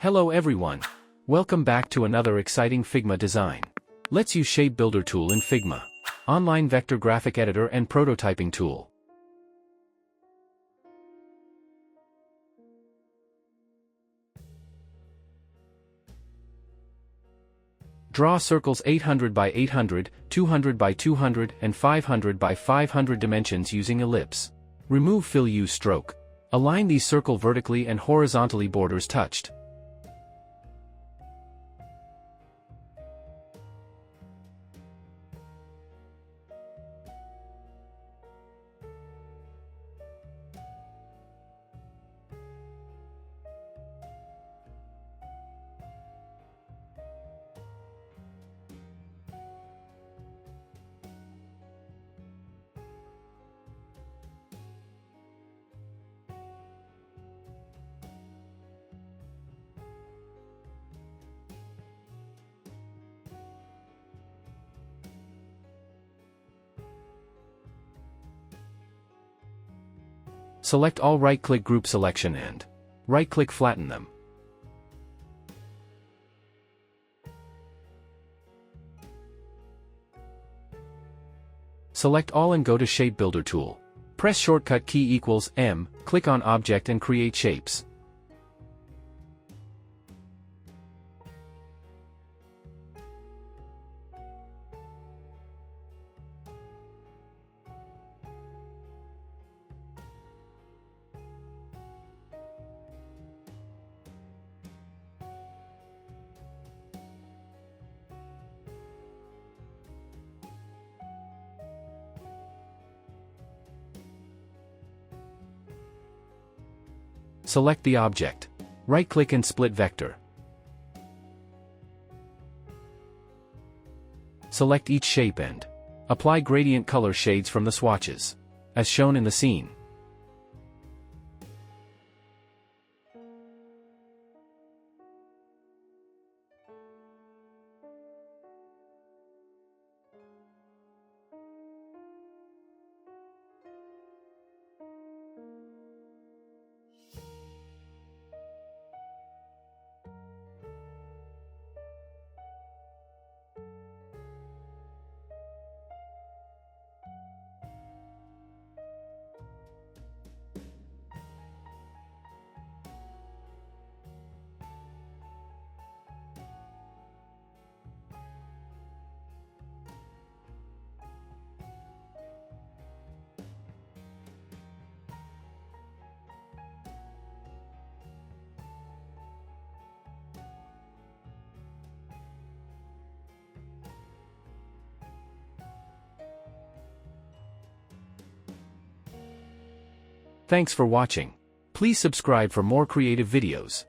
Hello everyone. Welcome back to another exciting Figma design. Let's use Shape Builder tool in Figma. Online vector graphic editor and prototyping tool. Draw circles 800 by 800, 200 by 200, and 500 by 500 dimensions using ellipse. Remove fill, use stroke. Align these circle vertically and horizontally, borders touched. Select all, right-click group selection and right-click flatten them. Select all and go to Shape Builder tool. Press shortcut key equals M, click on Object and create shapes. Select the object. Right-click and split vector. Select each shape and apply gradient color shades from the swatches, as shown in the scene. Thanks for watching. Please subscribe for more creative videos.